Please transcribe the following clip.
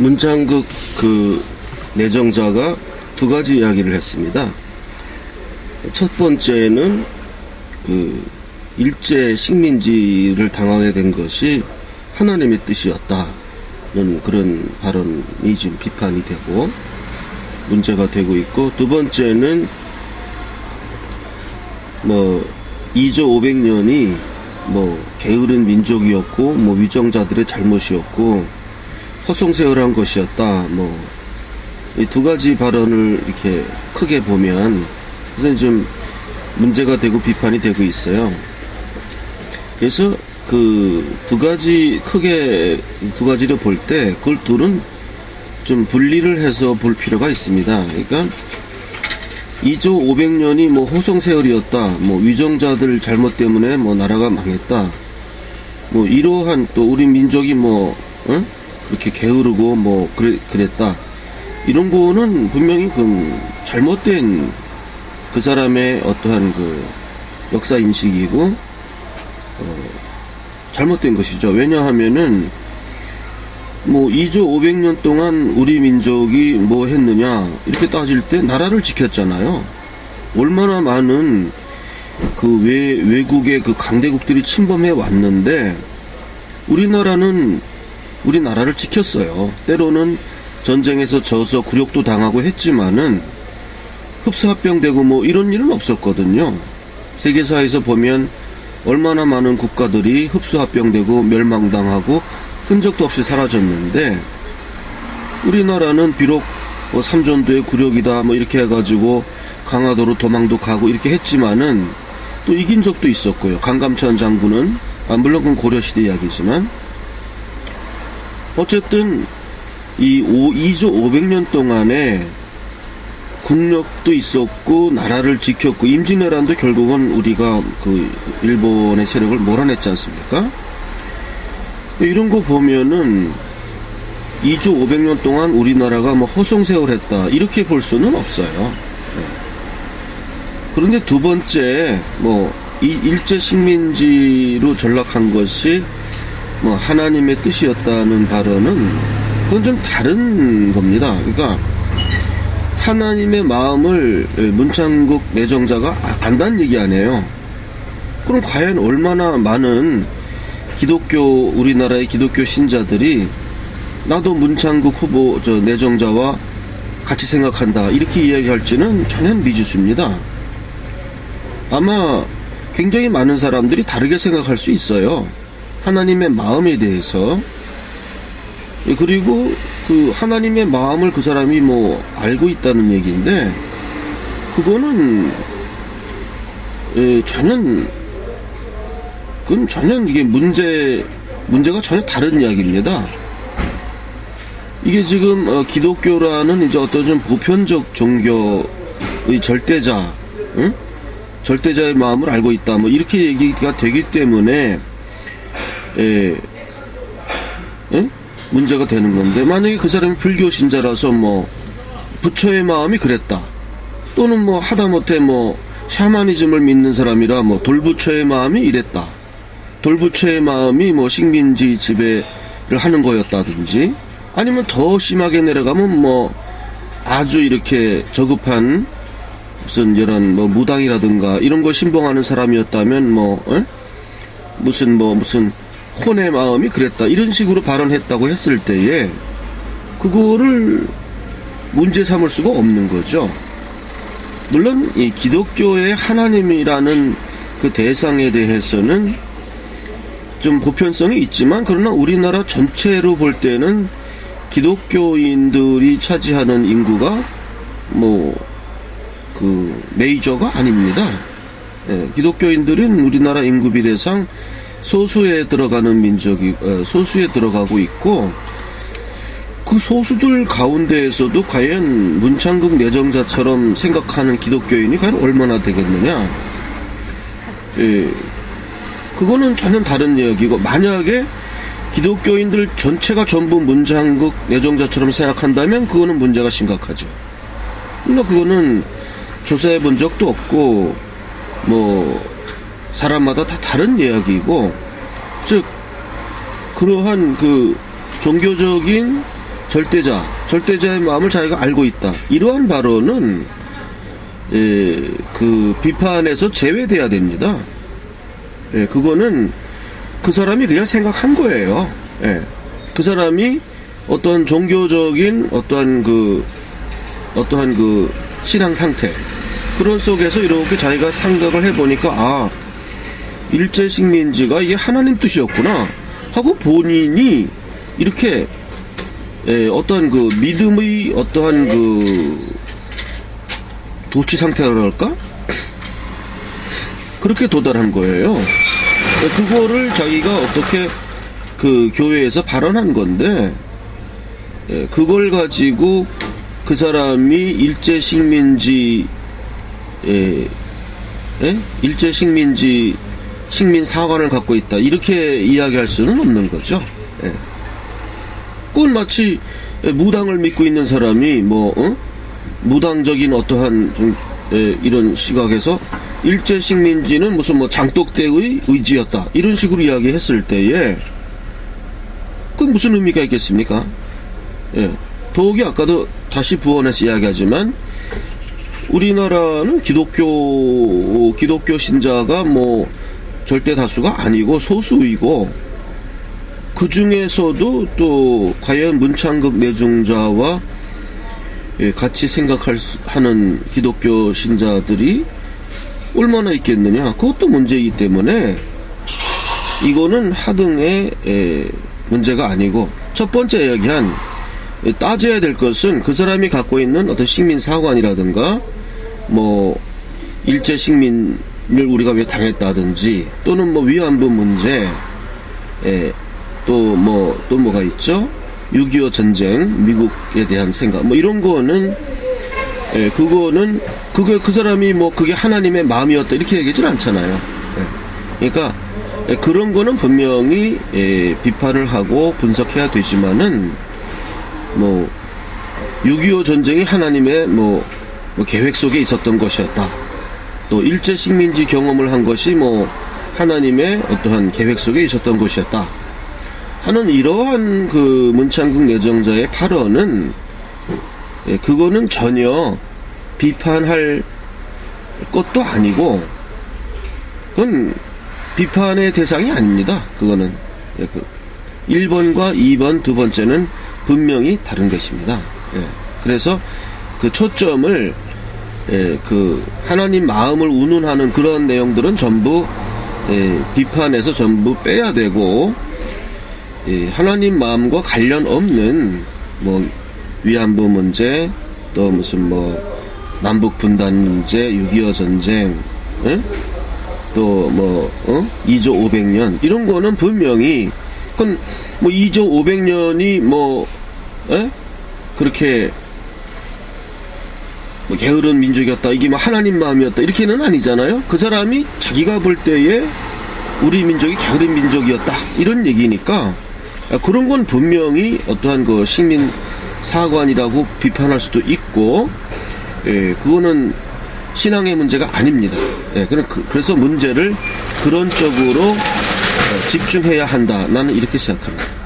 문창극 그 내정자가 두 가지 이야기를 했습니다. 첫 번째는 그 일제 식민지를 당하게 된 것이 하나님의 뜻이었다는 그런 발언이 지금 비판이 되고 문제가 되고 있고, 두 번째는 뭐 2조 500년이 뭐 게으른 민족이었고 뭐 위정자들의 잘못이었고 허송세월한 것이었다, 뭐 이 두 가지 발언을 이렇게 크게 보면 그래서 좀 문제가 되고 비판이 되고 있어요. 그래서 그 두 가지 크게 두 가지를 볼 때 그걸 둘은 좀 분리를 해서 볼 필요가 있습니다. 그러니까 2조 500년이 뭐 호송세월이었다, 뭐 위정자들 잘못 때문에 뭐 나라가 망했다, 뭐 이러한 또 우리 민족이 뭐 그렇게 게으르고 뭐 그랬다, 이런 거는 분명히 그 잘못된 그 사람의 어떠한 그 역사 인식이고 잘못된 것이죠. 왜냐하면은 뭐 2조 500년 동안 우리 민족이 뭐 했느냐 이렇게 따질 때 나라를 지켰잖아요. 얼마나 많은 그 외국의 그 강대국들이 침범해 왔는데 우리나라는 우리 나라를 지켰어요. 때로는 전쟁에서 져서 굴욕도 당하고 했지만은 흡수합병되고 뭐 이런 일은 없었거든요. 세계사에서 보면 얼마나 많은 국가들이 흡수합병되고 멸망당하고 흔적도 없이 사라졌는데 우리나라는 비록 뭐 삼전도의 굴욕이다 뭐 이렇게 해가지고 강화도로 도망도 가고 이렇게 했지만은 또 이긴 적도 있었고요. 강감찬 장군은 물론 그건 고려시대 이야기지만 어쨌든 이 2조 500년 동안에 국력도 있었고 나라를 지켰고 임진왜란도 결국은 우리가 그 일본의 세력을 몰아냈지 않습니까? 이런 거 보면은 2조 500년 동안 우리나라가 뭐 허송세월했다 이렇게 볼 수는 없어요. 그런데 두 번째 뭐 이 일제 식민지로 전락한 것이 뭐 하나님의 뜻이었다는 발언은 그건 좀 다른 겁니다. 그러니까 하나님의 마음을 문창극 내정자가 안다는 얘기 아니에요. 그럼 과연 얼마나 많은 기독교 우리나라의 기독교 신자들이 나도 문창극 후보 내정자와 같이 생각한다 이렇게 이야기할지는 전혀 미지수입니다. 아마 굉장히 많은 사람들이 다르게 생각할 수 있어요. 하나님의 마음에 대해서. 그리고 그 하나님의 마음을 그 사람이 뭐 알고 있다는 얘기인데 그거는 그건 전혀 이게 문제가 전혀 다른 이야기입니다. 이게 지금 기독교라는 이제 어떤 좀 보편적 종교의 절대자, 절대자의 마음을 알고 있다 뭐 이렇게 얘기가 되기 때문에 문제가 되는 건데, 만약에 그 사람이 불교 신자라서 뭐 부처의 마음이 그랬다, 또는 뭐 하다못해 뭐 샤머니즘을 믿는 사람이라 뭐 돌부처의 마음이 이랬다, 돌부처의 마음이 뭐 식민지 지배를 하는 거였다든지, 아니면 더 심하게 내려가면 뭐 아주 이렇게 저급한 무슨 이런 뭐 무당이라든가 이런 거 신봉하는 사람이었다면 뭐 무슨 혼의 마음이 그랬다 이런 식으로 발언했다고 했을 때에 그거를 문제 삼을 수가 없는 거죠. 물론 이 기독교의 하나님이라는 그 대상에 대해서는 좀 보편성이 있지만, 그러나 우리나라 전체로 볼 때는 기독교인들이 차지하는 인구가 뭐 그 메이저가 아닙니다. 기독교인들은 우리나라 인구 비례상 소수에 들어가는 민족이 소수에 들어가고 있고, 그 소수들 가운데에서도 과연 문창극 내정자처럼 생각하는 기독교인이 과연 얼마나 되겠느냐? 그거는 전혀 다른 이야기고, 만약에 기독교인들 전체가 전부 문창극 내정자처럼 생각한다면 그거는 문제가 심각하죠. 근데 그거는 조사해 본 적도 없고 뭐 사람마다 다 다른 이야기고, 즉 그러한 그 종교적인 절대자의 마음을 자기가 알고 있다. 이러한 발언은 그 비판에서 제외돼야 됩니다. 그거는 그 사람이 그냥 생각한 거예요. 그 사람이 어떤 종교적인 어떠한 그 신앙 상태 그런 속에서 이렇게 자기가 생각을 해보니까 일제식민지가 이게 하나님 뜻이었구나 하고 본인이 이렇게 어떠한 그 믿음의 어떠한 그 도취 상태라고 할까? 그렇게 도달한 거예요. 그거를 자기가 어떻게 그 교회에서 발언한 건데, 그걸 가지고 그 사람이 식민 사관을 갖고 있다. 이렇게 이야기할 수는 없는 거죠. 그건 마치 무당을 믿고 있는 사람이 무당적인 어떠한 이런 시각에서 일제식민지는 무슨 장독대의 의지였다 이런 식으로 이야기했을 때에 그 무슨 의미가 있겠습니까? 더욱이 아까도 다시 부언해서 이야기하지만 우리나라는 기독교 신자가 절대 다수가 아니고 소수이고 그 중에서도 또 과연 문창극 내중자와 같이 생각하는 기독교 신자들이 얼마나 있겠느냐. 그것도 문제이기 때문에 이거는 하등의 문제가 아니고 첫 번째 이야기한 따져야 될 것은 그 사람이 갖고 있는 어떤 식민사관이라든가 일제 식민을 우리가 왜 당했다든지 또는 위안부 문제 또 뭐가 있죠? 6.25 전쟁, 미국에 대한 생각, 이런 거는, 그거는, 그 사람이 그게 하나님의 마음이었다, 이렇게 얘기하진 않잖아요. 그러니까, 그런 거는 분명히, 비판을 하고 분석해야 되지만은, 6.25 전쟁이 하나님의 계획 속에 있었던 것이었다. 또, 일제 식민지 경험을 한 것이 하나님의 어떠한 계획 속에 있었던 것이었다. 하는 이러한 그 문창극 내정자의 발언은 그거는 전혀 비판할 것도 아니고 그건 비판의 대상이 아닙니다. 그거는 1번과 2번 두 번째는 분명히 다른 것입니다. 그래서 그 초점을 그 하나님 마음을 운운하는 그런 내용들은 전부 비판에서 전부 빼야 되고 하나님 마음과 관련 없는 위안부 문제 또 무슨 남북 분단 문제 6.25 전쟁 또 2조 500년 이런 거는 분명히 그건 2조 500년이 그렇게 게으른 민족이었다 이게 하나님 마음이었다 이렇게는 아니잖아요. 그 사람이 자기가 볼 때에 우리 민족이 게으른 민족이었다 이런 얘기니까 그런 건 분명히 어떠한 그 식민 사관이라고 비판할 수도 있고, 그거는 신앙의 문제가 아닙니다. 그래서 문제를 그런 쪽으로 집중해야 한다. 나는 이렇게 생각합니다.